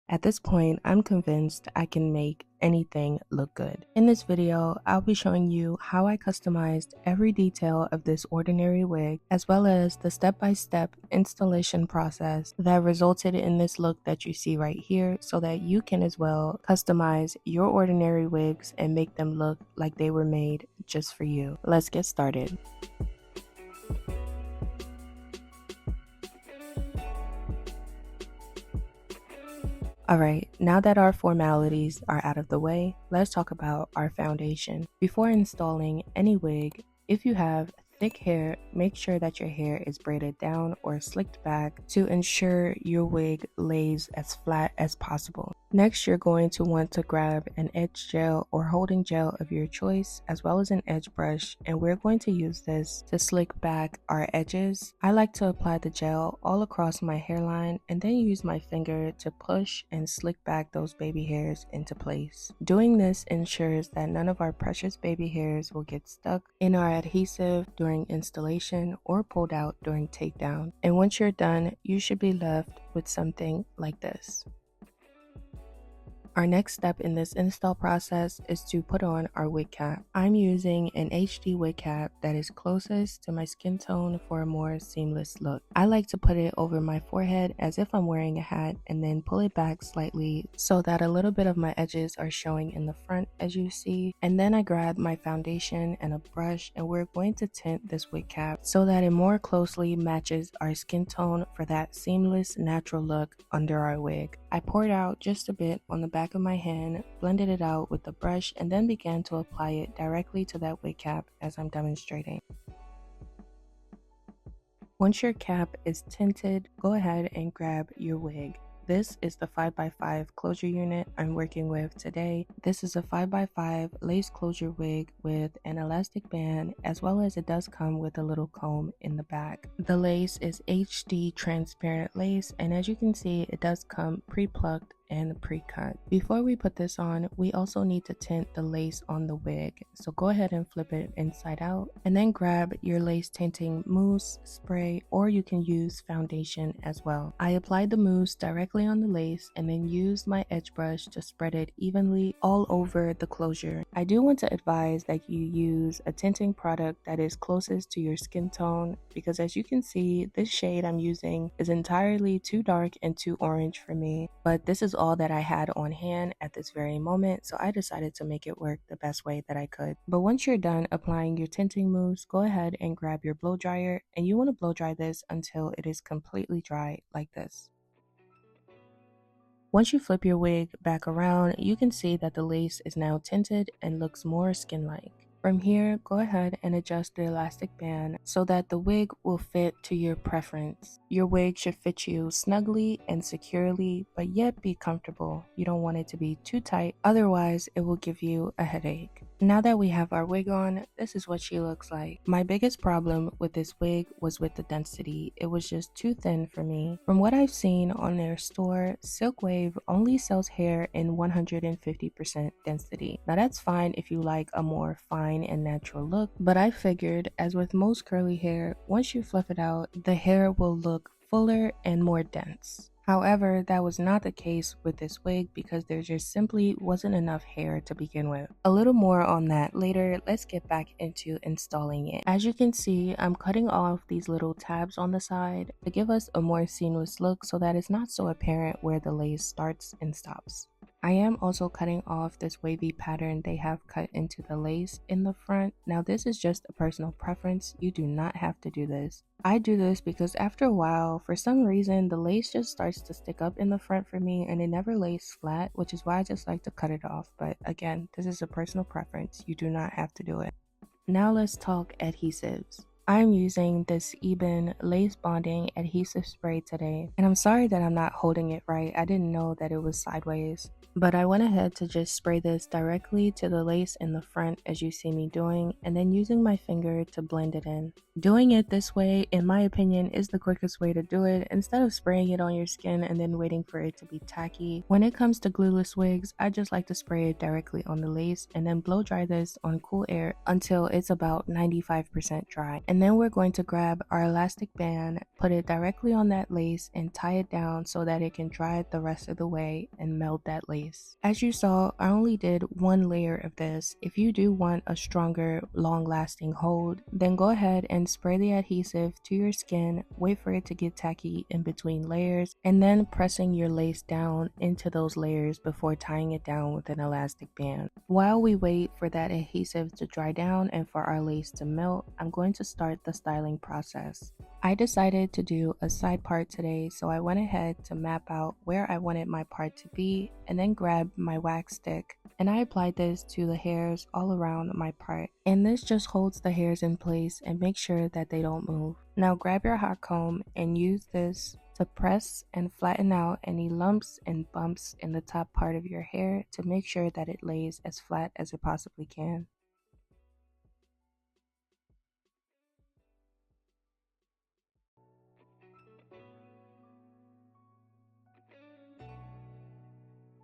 At this point, I'm convinced I can make anything look good. In this video, I'll be showing you how I customized every detail of this ordinary wig, as well as the step-by-step installation process that resulted in this look that you see right here, so that you can as well customize your ordinary wigs and make them look like they were made just for you. Let's get started. Alright, now that our formalities are out of the way, let's talk about our foundation. Before installing any wig, if you have thick hair, make sure that your hair is braided down or slicked back to ensure your wig lays as flat as possible. Next, you're going to want to grab an edge gel or holding gel of your choice, as well as an edge brush, and we're going to use this to slick back our edges. I like to apply the gel all across my hairline and then use my finger to push and slick back those baby hairs into place. Doing this ensures that none of our precious baby hairs will get stuck in our adhesive during installation or pulled out during takedown. And once you're done, you should be left with something like this. Our next step in this install process is to put on our wig cap. I'm using an HD wig cap that is closest to my skin tone for a more seamless look. I like to put it over my forehead as if I'm wearing a hat and then pull it back slightly so that a little bit of my edges are showing in the front, as you see. And then I grab my foundation and a brush, and we're going to tint this wig cap so that it more closely matches our skin tone for that seamless natural look under our wig. I poured out just a bit on the back of my hand, blended it out with the brush, and then began to apply it directly to that wig cap as I'm demonstrating. Once your cap is tinted, go ahead and grab your wig. This is the 5x5 closure unit I'm working with today. This is a 5x5 lace closure wig with an elastic band, as well as it does come with a little comb in the back. The lace is HD transparent lace, and as you can see, it does come pre-plucked and pre-cut. Before we put this on, we also need to tint the lace on the wig. So go ahead and flip it inside out and then grab your lace tinting mousse, spray, or you can use foundation as well. I applied the mousse directly on the lace and then used my edge brush to spread it evenly all over the closure. I do want to advise that you use a tinting product that is closest to your skin tone, because as you can see, this shade I'm using is entirely too dark and too orange for me, but this is all that I had on hand at this very moment, so I decided to make it work the best way that I could. But once you're done applying your tinting mousse, go ahead and grab your blow dryer, and you want to blow dry this until it is completely dry like this. Once you flip your wig back around, you can see that the lace is now tinted and looks more skin-like. From here, go ahead and adjust the elastic band so that the wig will fit to your preference. Your wig should fit you snugly and securely, but yet be comfortable. You don't want it to be too tight, otherwise it will give you a headache. Now that we have our wig on, this is what she looks like. My biggest problem with this wig was with the density. It was just too thin for me. From what I've seen on their store, Silkwave only sells hair in 150% density. Now that's fine if you like a more fine and natural look, but I figured, as with most curly hair, once you fluff it out, the hair will look fuller and more dense. However, that was not the case with this wig because there just simply wasn't enough hair to begin with. A little more on that later. Let's get back into installing it. As you can see, I'm cutting off these little tabs on the side to give us a more seamless look so that it's not so apparent where the lace starts and stops. I am also cutting off this wavy pattern they have cut into the lace in the front. Now this is just a personal preference. You do not have to do this. I do this because after a while, for some reason, the lace just starts to stick up in the front for me and it never lays flat, which is why I just like to cut it off. But again, this is a personal preference. You do not have to do it. Now let's talk adhesives. I'm using this Eben lace bonding adhesive spray today, and I'm sorry that I'm not holding it right. I didn't know that it was sideways. But I went ahead to just spray this directly to the lace in the front, as you see me doing, and then using my finger to blend it in. Doing it this way, in my opinion, is the quickest way to do it, instead of spraying it on your skin and then waiting for it to be tacky. When it comes to glueless wigs, I just like to spray it directly on the lace and then blow dry this on cool air until it's about 95% dry. And And then we're going to grab our elastic band, put it directly on that lace and tie it down so that it can dry it the rest of the way and melt that lace. As you saw, I only did one layer of this. If you do want a stronger, long-lasting hold, then go ahead and spray the adhesive to your skin, wait for it to get tacky in between layers, and then pressing your lace down into those layers before tying it down with an elastic band. While we wait for that adhesive to dry down and for our lace to melt, I'm going to start the styling process. I decided to do a side part today, so I went ahead to map out where I wanted my part to be and then grabbed my wax stick and I applied this to the hairs all around my part. And this just holds the hairs in place and makes sure that they don't move. Now grab your hot comb and use this to press and flatten out any lumps and bumps in the top part of your hair to make sure that it lays as flat as it possibly can.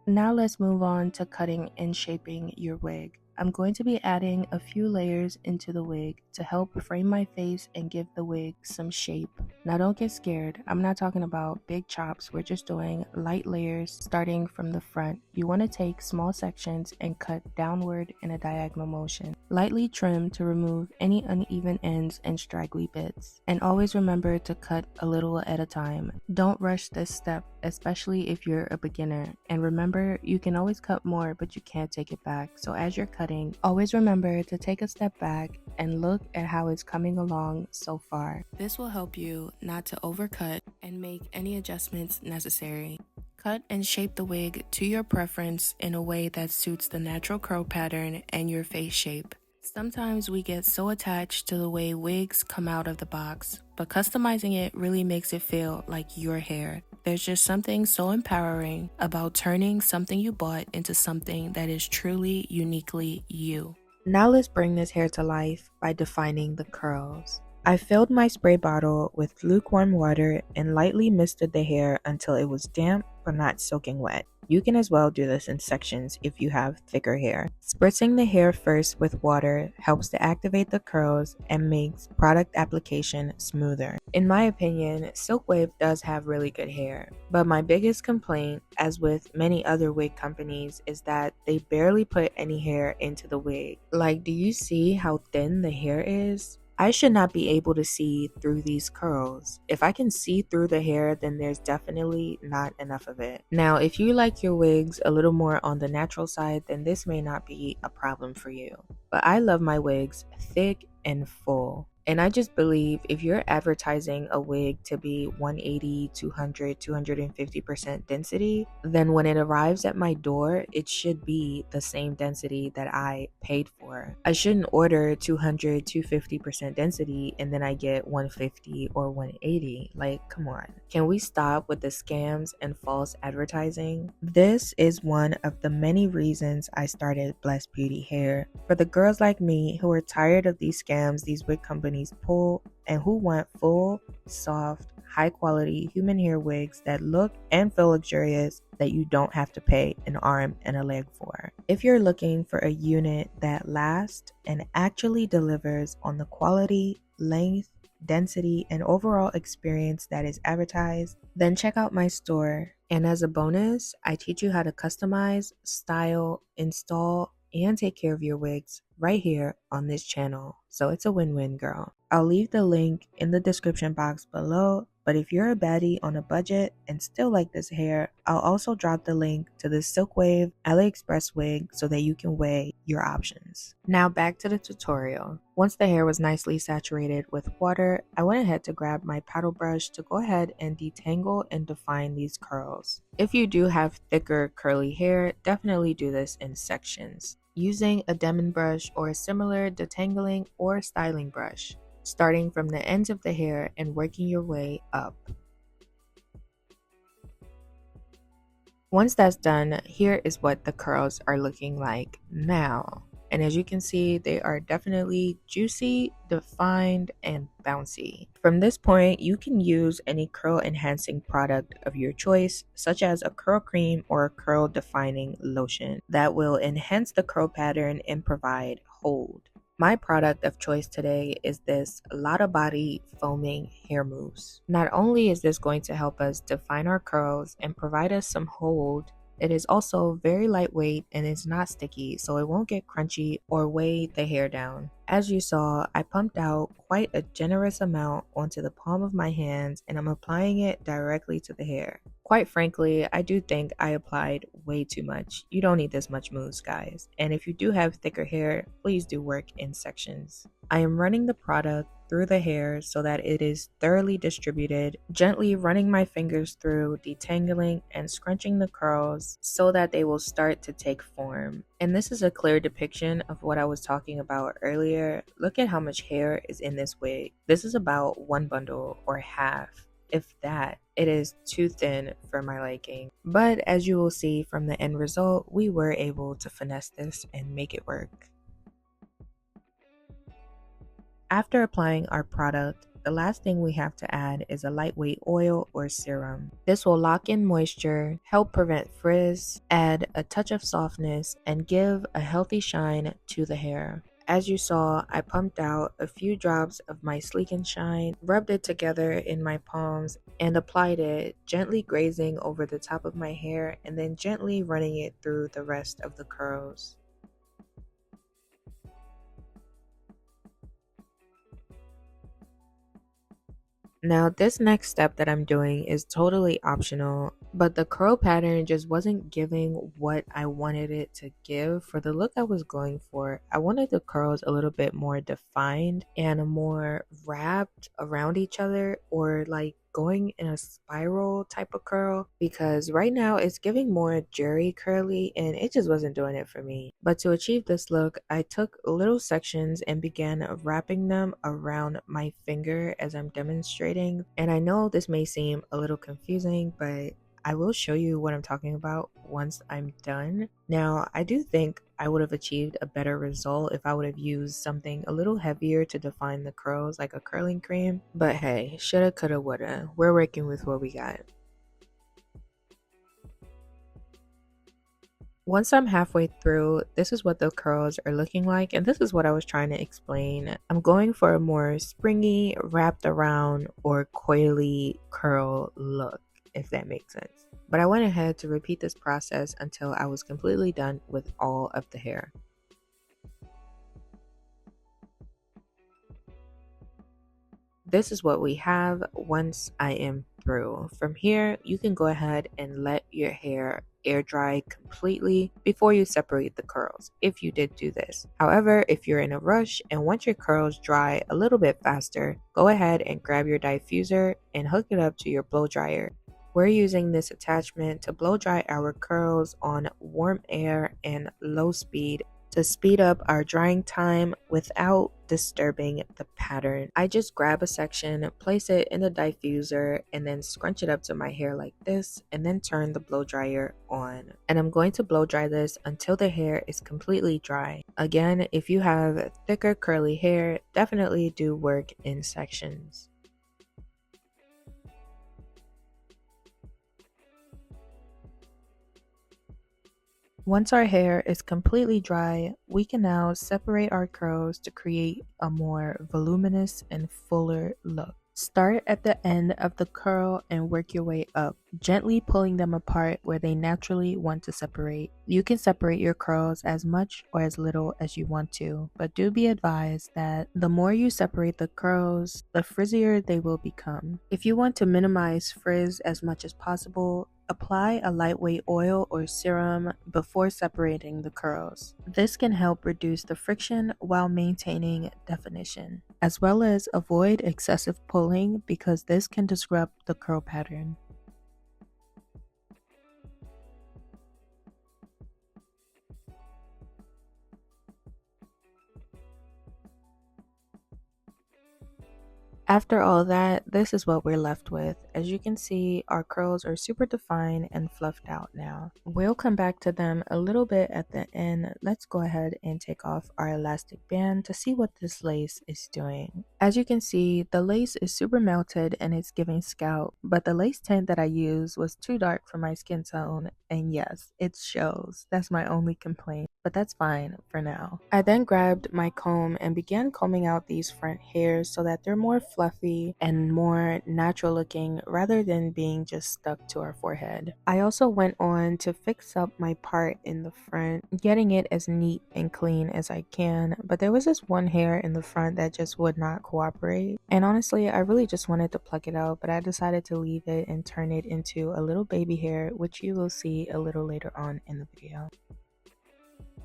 Now let's move on to cutting and shaping your wig. I'm going to be adding a few layers into the wig to help frame my face and give the wig some shape. Now don't get scared, I'm not talking about big chops, we're just doing light layers starting from the front. You want to take small sections and cut downward in a diagonal motion. Lightly trim to remove any uneven ends and straggly bits. And always remember to cut a little at a time. Don't rush this step, especially if you're a beginner. And remember, you can always cut more, but you can't take it back. So as you're cutting, always remember to take a step back and look at how it's coming along so far. This will help you not to overcut and make any adjustments necessary. Cut and shape the wig to your preference in a way that suits the natural curl pattern and your face shape. Sometimes we get so attached to the way wigs come out of the box, but customizing it really makes it feel like your hair. There's just something so empowering about turning something you bought into something that is truly uniquely you. Now let's bring this hair to life by defining the curls. I filled my spray bottle with lukewarm water and lightly misted the hair until it was damp but not soaking wet. You can as well do this in sections if you have thicker hair. Spritzing the hair first with water helps to activate the curls and makes product application smoother. In my opinion, Silkwave does have really good hair, but my biggest complaint, as with many other wig companies, is that they barely put any hair into the wig. Like, do you see how thin the hair is? I should not be able to see through these curls. If I can see through the hair, then there's definitely not enough of it. Now, if you like your wigs a little more on the natural side, then this may not be a problem for you. But I love my wigs thick and full. And I just believe if you're advertising a wig to be 180, 200, 250% density, then when it arrives at my door, it should be the same density that I paid for. I shouldn't order 200, 250% density and then I get 150 or 180. Like, come on. Can we stop with the scams and false advertising? This is one of the many reasons I started Blessed Beauty Hair. For the girls like me who are tired of these scams these wig companies pull and who want full, soft, high quality human hair wigs that look and feel luxurious that you don't have to pay an arm and a leg for. If you're looking for a unit that lasts and actually delivers on the quality, length, density, and overall experience that is advertised, then check out my store. And as a bonus, I teach you how to customize, style, install, and take care of your wigs right here on this channel. So it's a win-win, girl. I'll leave the link in the description box below, but if you're a baddie on a budget and still like this hair, I'll also drop the link to the Silkwave AliExpress wig so that you can weigh your options. Now back to the tutorial. Once the hair was nicely saturated with water, I went ahead to grab my paddle brush to go ahead and detangle and define these curls. If you do have thicker curly hair, definitely do this in sections, using a Demon brush or a similar detangling or styling brush, starting from the ends of the hair and working your way up. Once that's done, here is what the curls are looking like now. And as you can see, they are definitely juicy, defined, and bouncy. From this point, you can use any curl enhancing product of your choice, such as a curl cream or a curl defining lotion that will enhance the curl pattern and provide hold. My product of choice today is this Lotta Body Foaming Hair Mousse. Not only is this going to help us define our curls and provide us some hold, it is also very lightweight and is not sticky, so it won't get crunchy or weigh the hair down. As you saw, I pumped out quite a generous amount onto the palm of my hands and I'm applying it directly to the hair. Quite frankly, I do think I applied way too much. You don't need this much mousse, guys. And if you do have thicker hair, please do work in sections. I am running the product through the hair so that it is thoroughly distributed, gently running my fingers through, detangling and scrunching the curls so that they will start to take form. And this is a clear depiction of what I was talking about earlier. Look at how much hair is in this wig. This is about one bundle or half. If that, it is too thin for my liking. But as you will see from the end result, we were able to finesse this and make it work. After applying our product, the last thing we have to add is a lightweight oil or serum. This will lock in moisture, help prevent frizz, add a touch of softness, and give a healthy shine to the hair. As you saw, I pumped out a few drops of my Sleek and Shine, rubbed it together in my palms, and applied it, gently grazing over the top of my hair and then gently running it through the rest of the curls. Now, this next step that I'm doing is totally optional, but the curl pattern just wasn't giving what I wanted it to give for the look I was going for. I wanted the curls a little bit more defined and more wrapped around each other, or like going in a spiral type of curl, because right now it's giving more jerry curly and it just wasn't doing it for me. But to achieve this look, I took little sections and began wrapping them around my finger as I'm demonstrating. And I know this may seem a little confusing, but I will show you what I'm talking about once I'm done. Now, I do think I would have achieved a better result if I would have used something a little heavier to define the curls, like a curling cream. But hey, shoulda, coulda, woulda. We're working with what we got. Once I'm halfway through, this is what the curls are looking like, and this is what I was trying to explain. I'm going for a more springy, wrapped around, or coily curl look, if that makes sense. But I went ahead to repeat this process until I was completely done with all of the hair. This is what we have once I am through. From here, you can go ahead and let your hair air dry completely before you separate the curls, if you did do this. However, if you're in a rush and want your curls dry a little bit faster, go ahead and grab your diffuser and hook it up to your blow dryer. We're using this attachment to blow dry our curls on warm air and low speed to speed up our drying time without disturbing the pattern. I just grab a section, place it in the diffuser, and then scrunch it up to my hair like this, and then turn the blow dryer on. And I'm going to blow dry this until the hair is completely dry. Again, if you have thicker curly hair, definitely do work in sections. Once our hair is completely dry, we can now separate our curls to create a more voluminous and fuller look. Start at the end of the curl and work your way up, gently pulling them apart where they naturally want to separate. You can separate your curls as much or as little as you want to, but do be advised that the more you separate the curls, the frizzier they will become. If you want to minimize frizz as much as possible, apply a lightweight oil or serum before separating the curls. This can help reduce the friction while maintaining definition, as well as avoid excessive pulling because this can disrupt the curl pattern. After all that, this is what we're left with. As you can see, our curls are super defined and fluffed out now. We'll come back to them a little bit at the end. Let's go ahead and take off our elastic band to see what this lace is doing. As you can see, the lace is super melted and it's giving scalp, but the lace tint that I used was too dark for my skin tone, and yes, it shows. That's my only complaint, but that's fine for now. I then grabbed my comb and began combing out these front hairs so that they're more fluffy and more natural looking rather than being just stuck to our forehead. I also went on to fix up my part in the front, getting it as neat and clean as I can, but there was this one hair in the front that just would not cooperate, and honestly I really just wanted to pluck it out, but I decided to leave it and turn it into a little baby hair, which you will see a little later on in the video.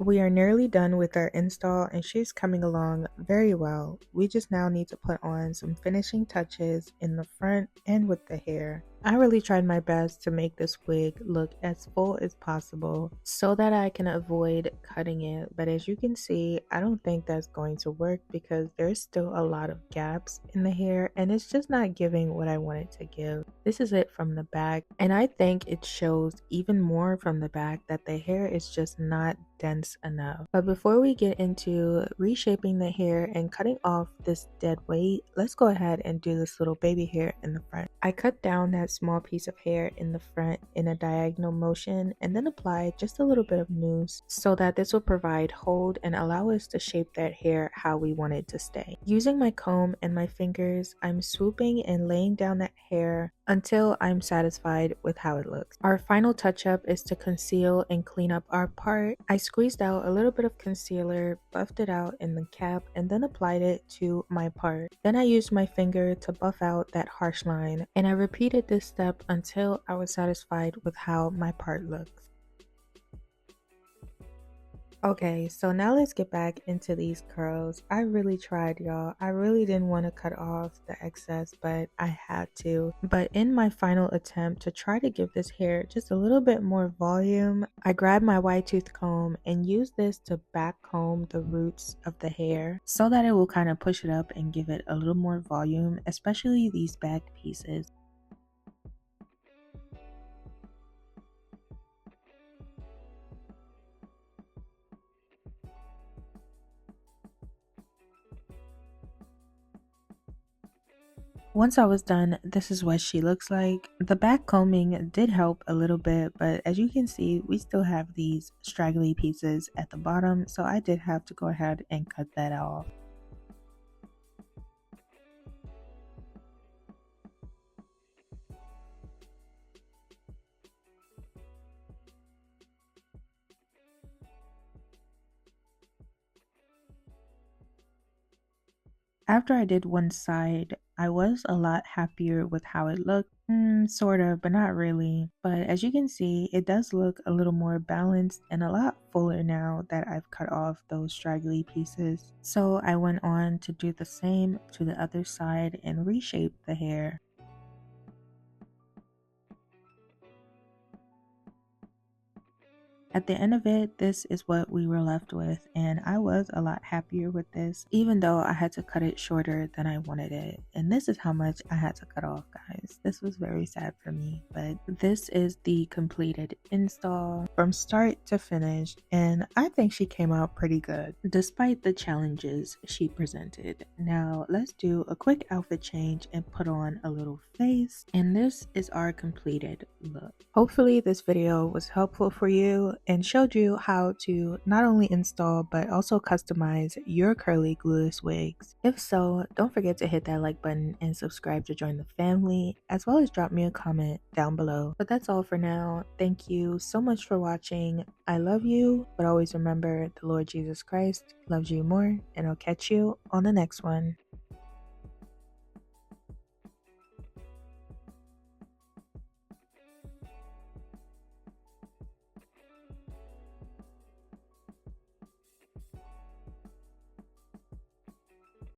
We are nearly done with our install and she's coming along very well. We just now need to put on some finishing touches in the front and with the hair. I really tried my best to make this wig look as full as possible so that I can avoid cutting it, but as you can see, I don't think that's going to work because there's still a lot of gaps in the hair and it's just not giving what I wanted to give. This is it from the back, and I think it shows even more from the back that the hair is just not dense enough. But before we get into reshaping the hair and cutting off this dead weight, let's go ahead and do this little baby hair in the front. I cut down that small piece of hair in the front in a diagonal motion and then applied just a little bit of mousse so that this will provide hold and allow us to shape that hair how we want it to stay. Using my comb and my fingers, I'm swooping and laying down that hair until I'm satisfied with how it looks. Our final touch up is to conceal and clean up our part. I squeezed out a little bit of concealer, buffed it out in the cap, and then applied it to my part. Then I used my finger to buff out that harsh line, and I repeated this step until I was satisfied with how my part looks. Okay, so now let's get back into these curls. I really tried, y'all. I really didn't want to cut off the excess, but I had to. But in my final attempt to try to give this hair just a little bit more volume, I grabbed my wide tooth comb and used this to back comb the roots of the hair so that it will kind of push it up and give it a little more volume, especially these back pieces. Once I was done, this is what she looks like. The back combing did help a little bit, but as you can see, we still have these straggly pieces at the bottom, so I did have to go ahead and cut that off. After I did one side, I was a lot happier with how it looked. Sort of, but not really. But as you can see, it does look a little more balanced and a lot fuller now that I've cut off those straggly pieces. So I went on to do the same to the other side and reshape the hair. At the end of it, this is what we were left with, and I was a lot happier with this, even though I had to cut it shorter than I wanted it. And this is how much I had to cut off, guys. This was very sad for me, but this is the completed install from start to finish, and I think she came out pretty good, despite the challenges she presented. Now, let's do a quick outfit change and put on a little face, and this is our completed look. Hopefully this video was helpful for you and showed you how to not only install but also customize your curly glueless wigs. If so, don't forget to hit that like button and subscribe to join the family, as well as drop me a comment down below. But that's all for now. Thank you so much for watching. I love you, but always remember the Lord Jesus Christ loves you more, and I'll catch you on the next one.